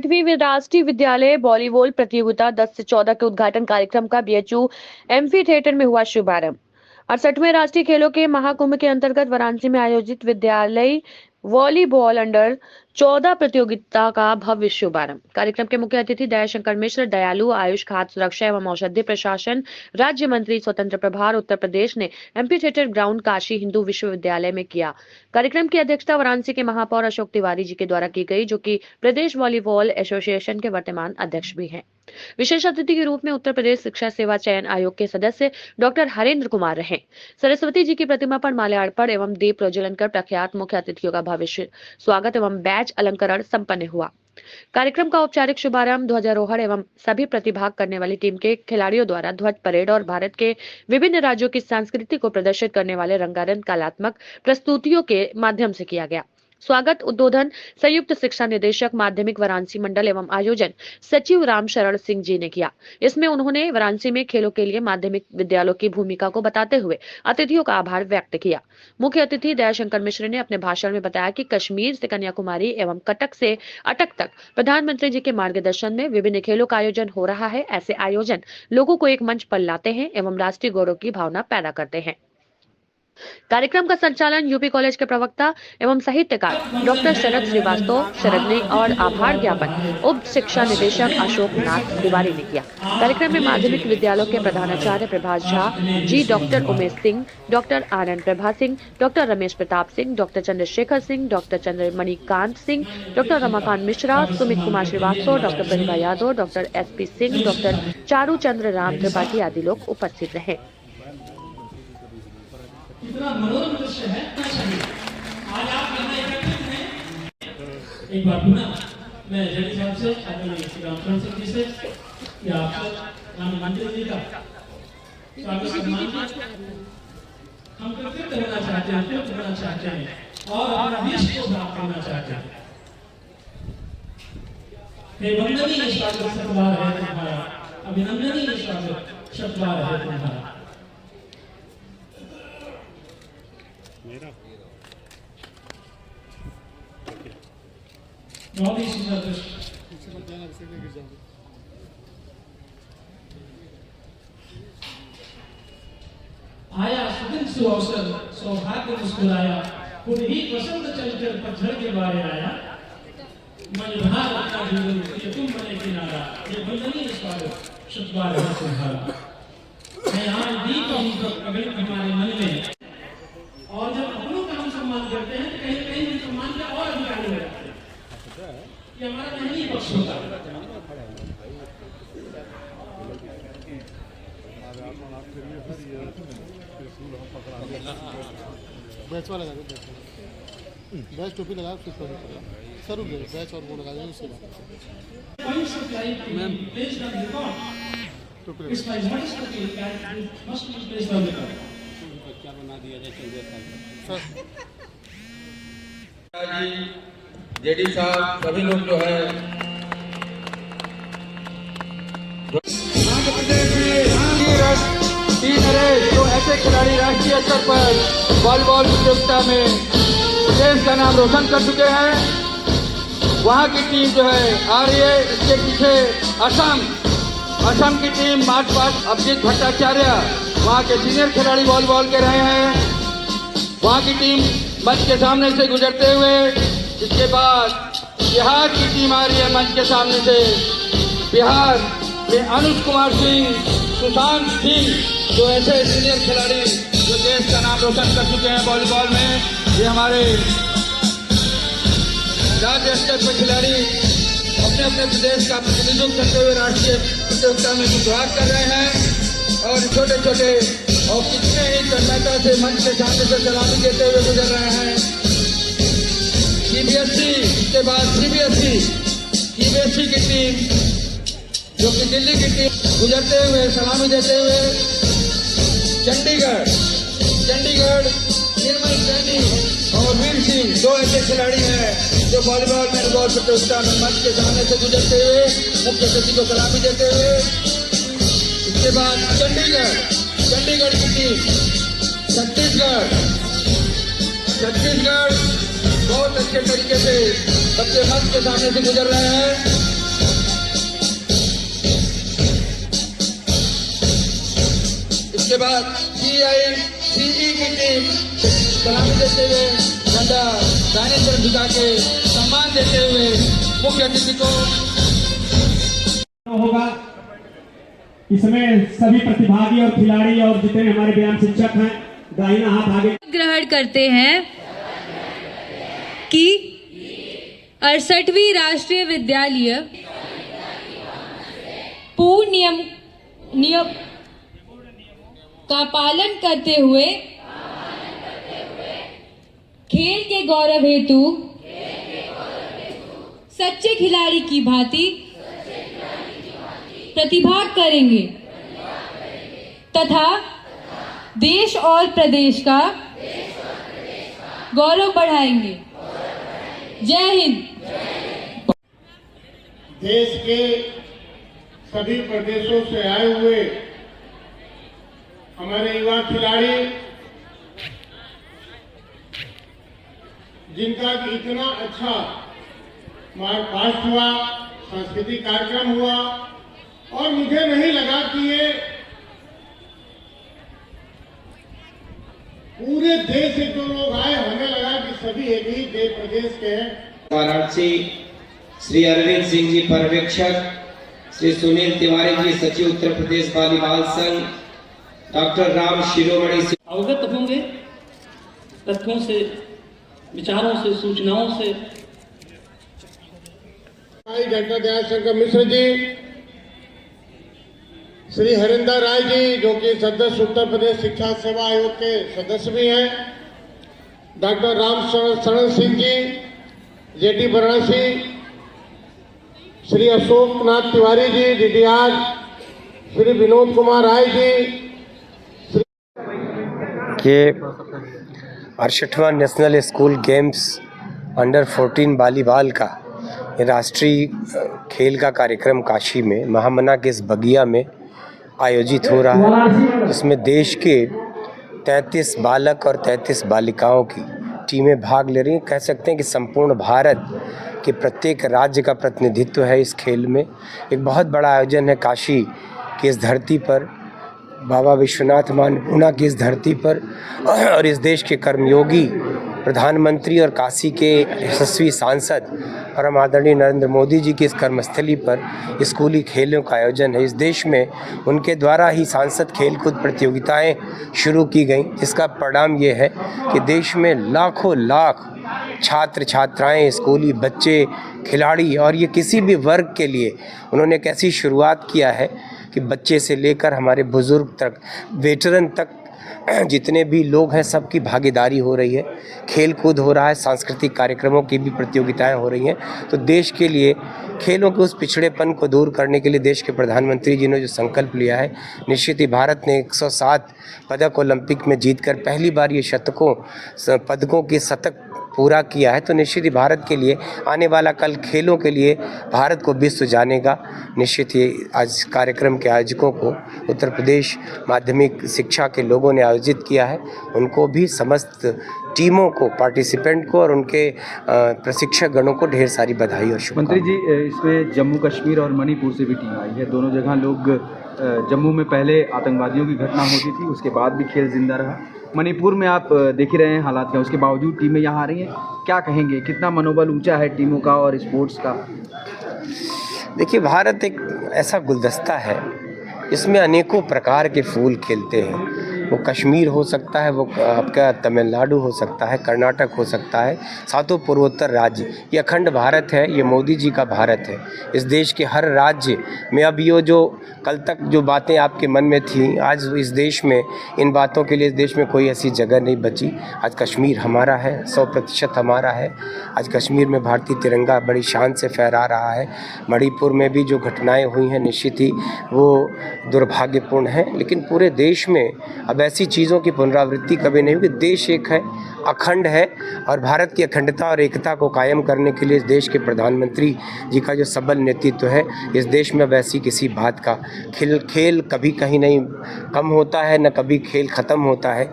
68वीं राष्ट्रीय विद्यालय वॉलीबॉल प्रतियोगिता 10 से 14 के उद्घाटन कार्यक्रम का बीएचयू एम्फी थिएटर में हुआ शुभारंभ। 68वें राष्ट्रीय खेलों के महाकुंभ के अंतर्गत वाराणसी में आयोजित विद्यालय वॉलीबॉल अंडर 14 प्रतियोगिता का भव्य शुभारंभ। कार्यक्रम के मुख्य अतिथि दयाशंकर मिश्र, दयालु आयुष, खाद्य सुरक्षा एवं औषधि प्रशासन राज्य मंत्री स्वतंत्र प्रभार उत्तर प्रदेश ने amphi theatre ground Kashi Hindu विश्वविद्यालय में किया। कार्यक्रम की अध्यक्षता वाराणसी के महापौर अशोक तिवारी जी के द्वारा की गई, जो कि प्रदेश वॉलीबॉल एसोसिएशन के वर्तमान अध्यक्ष भी हैं। विशेष अतिथि के रूप में उत्तर प्रदेश शिक्षा सेवा चयन आयोग के सदस्य डॉक्टर हरेंद्र कुमार रहे। सरस्वती जी की प्रतिमा पर माल्यार्पण एवं दीप प्रज्वलन कर प्रख्यात मुख्य अतिथियों का भव्य स्वागत एवं बैच अलंकरण संपन्न हुआ। कार्यक्रम का औपचारिक शुभारंभ ध्वजारोहण एवं सभी प्रतिभाग करने वाली टीम के खिलाड़ियों द्वारा ध्वज परेड और भारत के विभिन्न राज्यों की संस्कृति को प्रदर्शित करने वाले रंगारंग कलात्मक प्रस्तुतियों के माध्यम से किया गया। स्वागत उद्बोधन संयुक्त शिक्षा निदेशक माध्यमिक वाराणसी मंडल एवं आयोजन सचिव राम शरण सिंह जी ने किया। इसमें उन्होंने वाराणसी में खेलों के लिए माध्यमिक विद्यालयों की भूमिका को बताते हुए अतिथियों का आभार व्यक्त किया। मुख्य अतिथि दयाशंकर मिश्र ने अपने भाषण में बताया कि कश्मीर से कन्याकुमारी एवं कटक से अटक तक प्रधानमंत्री जी के मार्गदर्शन में विभिन्न खेलों का आयोजन हो रहा है। ऐसे आयोजन लोगों को एक मंच पर लाते हैं एवं राष्ट्रीय गौरव की भावना पैदा करते हैं। कार्यक्रम का संचालन यूपी कॉलेज के प्रवक्ता एवं साहित्यकार डॉक्टर शरद श्रीवास्तव शरद ने और आभार ज्ञापन उप शिक्षा निदेशक अशोक नाथ तिवारी ने किया। कार्यक्रम में माध्यमिक विद्यालयों के प्रधानाचार्य Prabhash Jha ji, doctor Umesh Singh, doctor Anand Prabha Singh, doctor Ramesh Pratap Singh, doctor Chandrashekhar Singh, doctor Chandramanikant Singh, doctor Ramakant Mishra, Sumit Kumar Srivastava, doctor Pratibha Yadav, doctor SP Singh, doctor Charu Chandra Ram Tripathi आदि लोग उपस्थित रहे। कितना मनोरम दृश्य है। आज आप यहाँ एकत्रित हैं। एक बार पुनः मैं जड़ी साहब से अपने रामचंद्र सिंह जी से या आपसे मंत्री जी का स्वागत सम्मान हम कृतज्ञ होना चाहते हैं, कृतज्ञ होना चाहते हैं और अपना देश को प्राप्त करना चाहते हैं। हे वंदनीय स्वागत सत्कार है तुम्हारा, अभिनंदनीय स्वागत सत्कार है तुम्हारा। बहुत ही सुंदर दृश्य। आया सुदिन सुअवसर, सौभाग्य मुस्कुराया, खुद ही वसंत चलकर पतझड़ के बारे आया। मन भार अपना जीवन ये तुम बने किनारा, ये वंदनीय स्वागत सत्कार है तुम्हारा। मैं आज दीप अगले हमारे मन में, और जब अपनों का हम सम्मान करते हैं तो कहीं कहीं हम सम्मान के और अधिकारी हो जाते हैं। ये हमारा नहीं पक्ष होता। बैच वाला लगा बैच टोपी लगा सर बैच और वो लगा देंगे उसके बाद क्या बना दिया जाए जेडी साहब सभी लोग जो है जो ऐसे खिलाड़ी राष्ट्रीय स्तर पर वॉलीबॉल प्रतियोगिता में देश का नाम रोशन कर चुके हैं, वहाँ की टीम जो है आ रही है। इसके पीछे असम की टीम मार्च पास अभिजीत भट्टाचार्य वहाँ के सीनियर खिलाड़ी वॉलीबॉल के रहे हैं। वहाँ की टीम मंच के सामने से गुजरते हुए, इसके बाद बिहार की टीम आ रही है मंच के सामने से। बिहार में अनुज कुमार सिंह, सुशांत सिंह, जो ऐसे सीनियर खिलाड़ी जो देश का नाम रोशन कर चुके हैं वॉलीबॉल में, ये हमारे राज्य स्तर पर खिलाड़ी अपने अपने प्रदेश का प्रतिनिधित्व करते हुए राष्ट्रीय प्रतियोगिता में भाग कर रहे हैं। और छोटे छोटे और कितने ही तन्मयता से मंच के सामने से सलामी देते हुए गुजर रहे हैं। सीबीएसई, इसके बाद सीबीएसई की टीम जो कि दिल्ली की टीम गुजरते हुए सलामी देते हुए चंडीगढ़ निर्मल सैनी और वीर सिंह, दो ऐसे खिलाड़ी हैं जो वॉलीबॉल में रिकॉर्ड प्रतियोगिता में मंच के सामने से गुजरते हुए मुख्य अतिथि को सलामी देते हुए। इसके बाद चंडीगढ़ की टीम छत्तीसगढ़ बहुत अच्छे तरीके से सबके मंच के सामने से गुजर रहे हैं। इसके बाद CICE की टीम सलामी देते हुए झंडा दाहिने तरफ झुका के सम्मान देते हुए मुख्य अतिथि को होगा। इसमें सभी प्रतिभागी और खिलाड़ी और जितने हमारे व्यायाम शिक्षक हैं दाहिना हाथ आगे ग्रहण करते हैं कि 68वीं राष्ट्रीय विद्यालय पूर्ण नियम का पालन करते हुए खेल के गौरव हेतु सच्चे खिलाड़ी की भांति प्रतिभाग करेंगे तथा देश और प्रदेश का गौरव बढ़ाएंगे। जय हिंद। देश के सभी प्रदेशों से आए हुए हमारे युवा खिलाड़ी, जिनका कि इतना अच्छा मार्गपास्ट हुआ, सांस्कृतिक कार्यक्रम हुआ, और मुझे नहीं लगा कि ये पूरे देश से जो लोग आए, हमें लगा कि सभी एक ही देश प्रदेश के हैं। वाराणसी श्री अरविंद सिंह जी पर्यवेक्षक, श्री सुनील तिवारी जी सचिव उत्तर प्रदेश वॉलीबॉल संघ, डॉक्टर राम शिरोमणि से अवगत होंगे तथ्यों से, विचारों से, सूचनाओं से। डॉक्टर दयाशंकर मिश्र जी, श्री हरिंदर राय जी जो कि सदस्य उत्तर प्रदेश शिक्षा सेवा आयोग के सदस्य भी हैं, doctor Ram Sharan Singh ji JT Varanasi, Shri Ashok Nath Tiwari ji DDR, Shri Vinod Kumar Rai ji के 68वां national school games under 14 volleyball का राष्ट्रीय खेल का कार्यक्रम काशी में महामना के इस बगिया में आयोजित हो रहा है, जिसमें देश के 33 बालक और 33 बालिकाओं की टीमें भाग ले रही हैं। कह सकते हैं कि संपूर्ण भारत के प्रत्येक राज्य का प्रतिनिधित्व है इस खेल में। एक बहुत बड़ा आयोजन है काशी की इस धरती पर, बाबा विश्वनाथ मानपूर्णा की इस धरती पर, और इस देश के कर्मयोगी प्रधानमंत्री और काशी के यशस्वी सांसद परम आदरणीय नरेंद्र मोदी जी की इस कर्मस्थली पर स्कूली खेलों का आयोजन है। इस देश में उनके द्वारा ही सांसद खेलकूद प्रतियोगिताएं शुरू की गई, जिसका परिणाम ये है कि देश में लाखों लाख छात्र छात्राएं, स्कूली बच्चे, खिलाड़ी, और ये किसी भी वर्ग के लिए उन्होंने एक ऐसी शुरुआत किया है कि बच्चे से लेकर हमारे बुज़ुर्ग तक, वेटरन तक, जितने भी लोग हैं सबकी भागीदारी हो रही है। खेल कूद हो रहा है, सांस्कृतिक कार्यक्रमों की भी प्रतियोगिताएं हो रही हैं। तो देश के लिए खेलों के उस पिछड़ेपन को दूर करने के लिए देश के प्रधानमंत्री जी ने जो संकल्प लिया है, निश्चित ही भारत ने 107 पदक ओलंपिक में जीतकर पहली बार ये पदकों की शतक पूरा किया है। तो निश्चित ही भारत के लिए आने वाला कल खेलों के लिए भारत को विश्व जानेगा। निश्चित ही आज कार्यक्रम के आयोजकों को उत्तर प्रदेश माध्यमिक शिक्षा के लोगों ने आयोजित किया है, उनको भी, समस्त टीमों को, पार्टिसिपेंट को और उनके प्रशिक्षक गणों को ढेर सारी बधाई और शुभकामनाएं। मंत्री जी, इसमें जम्मू कश्मीर और मणिपुर से भी टीम आई है। दोनों जगह लोग, जम्मू में पहले आतंकवादियों की घटना होती थी, उसके बाद भी खेल जिंदा रहा। मणिपुर में आप देख ही रहे हैं हालात क्या, उसके बावजूद टीमें यहाँ आ रही हैं। क्या कहेंगे, कितना मनोबल ऊंचा है टीमों का और स्पोर्ट्स का? देखिए, भारत एक ऐसा गुलदस्ता है, इसमें अनेकों प्रकार के फूल खिलते हैं। वो कश्मीर हो सकता है, वो आपका तमिलनाडु हो सकता है, कर्नाटक हो सकता है, सातों पूर्वोत्तर राज्य। ये अखंड भारत है, ये मोदी जी का भारत है। इस देश के हर राज्य में अब ये जो कल तक जो बातें आपके मन में थी, आज इस देश में इन बातों के लिए इस देश में कोई ऐसी जगह नहीं बची। आज कश्मीर हमारा है, 100% हमारा है। आज कश्मीर में भारतीय तिरंगा बड़ी शान से फहरा रहा है। मणिपुर में भी जो घटनाएं हुई हैं, निश्चित ही वो दुर्भाग्यपूर्ण हैं, लेकिन पूरे देश में अब ऐसी चीज़ों की पुनरावृत्ति कभी नहीं होगी। देश एक है, अखंड है, और भारत की अखंडता और एकता को कायम करने के लिए इस देश के प्रधानमंत्री जी का जो सबल नेतृत्व है, इस देश में वैसी किसी बात का खेल कभी कहीं नहीं कम होता है, न कभी खेल ख़त्म होता है।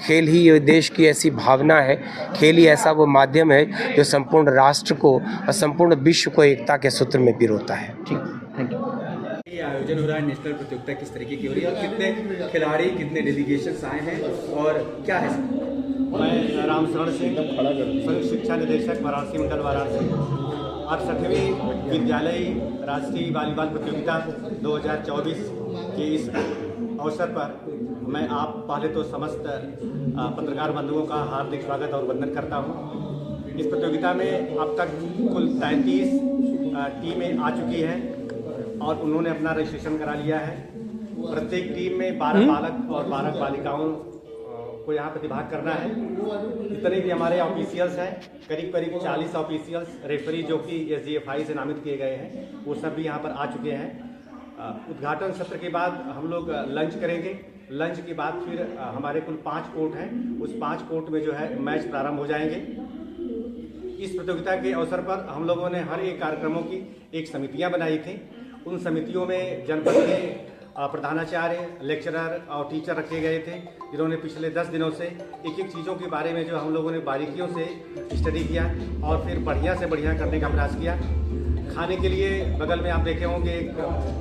खेल ही ये देश की ऐसी भावना है, खेल ही ऐसा वो माध्यम है जो संपूर्ण राष्ट्र को और संपूर्ण विश्व को एकता के सूत्र में पिरोता है। ठीक, थैंक यू। आयोजन हो रहा है नेशनल प्रतियोगिता किस तरीके की हो रही है और कितने खिलाड़ी कितने डेलीगेशंस आए हैं और क्या है? मैं रामशरण सिंह, संयुक्त शिक्षा निदेशक वाराणसी मंडल वाराणसी। 68वीं विद्यालयी राष्ट्रीय वॉलीबॉल प्रतियोगिता 2024 के इस अवसर पर मैं आप पहले तो समस्त पत्रकार बंधुओं का हार्दिक स्वागत और वंदन करता हूं। इस प्रतियोगिता में अब तक कुल 33 टीमें आ चुकी हैं और उन्होंने अपना रजिस्ट्रेशन करा लिया है। प्रत्येक टीम में 12 बालक और 12 बालिकाओं को यहाँ प्रतिभाग करना है। जितने भी हमारे ऑफिशियल्स हैं, करीब 40 ऑफिशियल्स, रेफरी जो कि SGFI से नामित किए गए हैं, वो सब भी यहाँ पर आ चुके हैं। उद्घाटन सत्र के बाद हम लोग लंच करेंगे। लंच के बाद फिर हमारे कुल 5 कोर्ट हैं, उस 5 कोर्ट में जो है मैच प्रारंभ हो जाएंगे। इस प्रतियोगिता के अवसर पर हम लोगों ने हर एक कार्यक्रमों की एक समितियां बनाई थी। उन समितियों में जनपद के प्रधानाचार्य, लेक्चरर और टीचर रखे गए थे, जिन्होंने पिछले 10 दिनों से एक चीज़ों के बारे में जो हम लोगों ने बारीकियों से स्टडी किया और फिर बढ़िया से बढ़िया करने का प्रयास किया। खाने के लिए बगल में आप देखे होंगे एक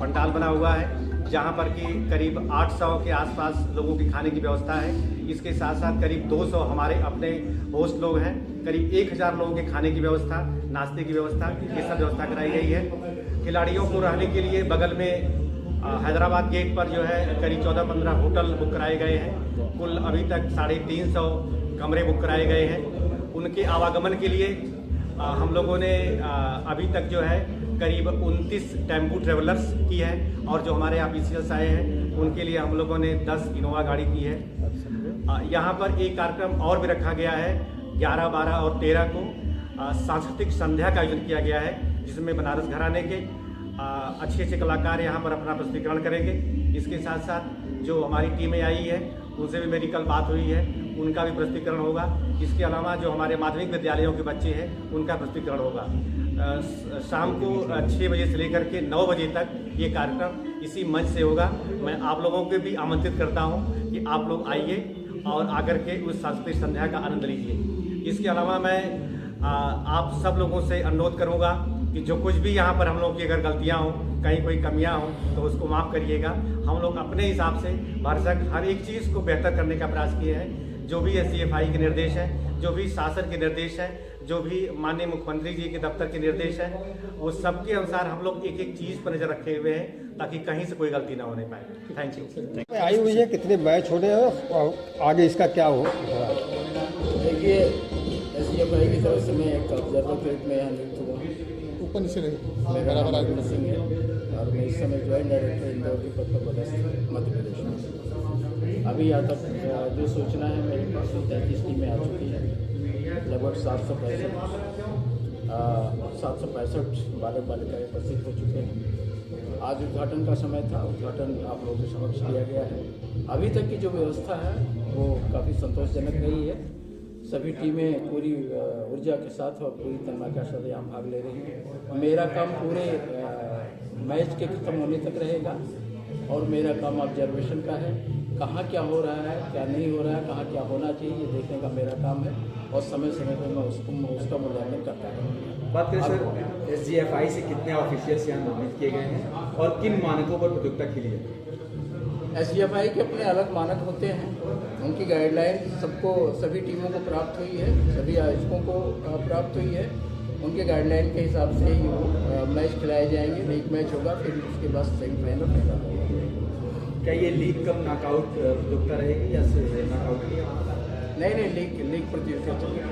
पंडाल बना हुआ है, जहां पर कि करीब 800 के आसपास लोगों की खाने की व्यवस्था है। इसके साथ साथ करीब 200 हमारे अपने होस्ट लोग हैं। करीब 1000 लोगों के खाने की व्यवस्था, नाश्ते की व्यवस्था, ये सब व्यवस्था कराई गई है। खिलाड़ियों को रहने के लिए बगल में हैदराबाद गेट पर जो है करीब 14-15 होटल बुक कराए गए हैं। कुल अभी तक 350 कमरे बुक कराए गए हैं। उनके आवागमन के लिए हम लोगों ने अभी तक जो है करीब 29 टेम्पू ट्रेवलर्स की है और जो हमारे ऑफिशियल्स आए हैं उनके लिए हम लोगों ने 10 इनोवा गाड़ी की है। यहाँ पर एक कार्यक्रम और भी रखा गया है। 11, 12 और 13 को सांस्कृतिक संध्या का आयोजन किया गया है, जिसमें बनारस घराने के अच्छे कलाकार यहाँ पर अपना प्रस्तुतिकरण करेंगे। इसके साथ साथ जो हमारी टीमें आई है उनसे भी मेरी कल बात हुई है, उनका भी प्रस्तुतिकरण होगा। इसके अलावा जो हमारे माध्यमिक विद्यालयों के बच्चे हैं उनका प्रस्तुतिकरण होगा। शाम को 6 बजे से लेकर के 9 बजे तक ये कार्यक्रम इसी मंच से होगा। मैं आप लोगों को भी आमंत्रित करता हूँ कि आप लोग आइए और आकर के उस सांस्कृतिक संध्या का आनंद लीजिए। इसके अलावा मैं आप सब लोगों से अनुरोध करूँगा कि जो कुछ भी यहाँ पर हम लोग की अगर गलतियाँ हों, कहीं कोई कमियाँ हों, तो उसको माफ़ करिएगा। हम लोग अपने हिसाब से भरसक हर एक चीज़ को बेहतर करने का प्रयास किए हैं। जो भी SGFI के निर्देश हैं, जो भी शासन के निर्देश हैं, जो भी माननीय मुख्यमंत्री जी के दफ्तर के निर्देश हैं, वो सबके अनुसार हम लोग एक चीज़ पर नज़र रखे हुए हैं ताकि कहीं से कोई गलती ना होने पाए। Thank you. आई हुई है, कितने मैच होने हैं और आगे इसका क्या हो? देखिए, SGFI की तरफ से मैं एक ऑब्जर्वर के रूप में यहाँ नियुक्त हुआ। ऊपर नीचे नहीं, मेरा नाम राजेंद्र सिंह है और मैं इस समय ज्वाइंट डायरेक्टर इंदौर के पद पर पदस्थ मध्य प्रदेश में। अभी यहाँ तक जो सूचना है मेरे पास 33 टीमें आ चुकी हैं। लगभग 765 बालक बालिकाएँ उपस्थित हो चुके हैं। आज उद्घाटन का समय था, उद्घाटन आप लोगों के समक्ष किया गया है। अभी तक की जो व्यवस्था है वो काफ़ी संतोषजनक रही है। सभी टीमें पूरी ऊर्जा के साथ और पूरी तन्मयता के साथ यहाँ भाग ले रही हैं। मेरा काम पूरे मैच के खत्म होने तक रहेगा और मेरा काम ऑब्जर्वेशन का है। कहाँ क्या हो रहा है, क्या नहीं हो रहा है, कहाँ क्या होना चाहिए, ये देखने का मेरा काम है और समय समय पर मैं उसका मूल्यांकन करता हूँ। बात करें सर, SGFI से कितने ऑफिशियल्स यहाँ नामित किए गए हैं और किन मानकों पर प्रतियोगिता के लिए? SGFI के अपने अलग मानक होते हैं, उनकी गाइडलाइन सभी टीमों को प्राप्त हुई है, सभी आयोजकों को प्राप्त हुई है। उनके गाइडलाइन के हिसाब से ही वो मैच खिलाए जाएंगे। लीग मैच होगा, फिर उसके बाद सेमीफाइनल फाइनल होगा। क्या ये लीग कब नॉकआउट प्रतियोगिता रहेगी या नॉकआउट? नहीं, लीग प्रतियोगिता चलेगी।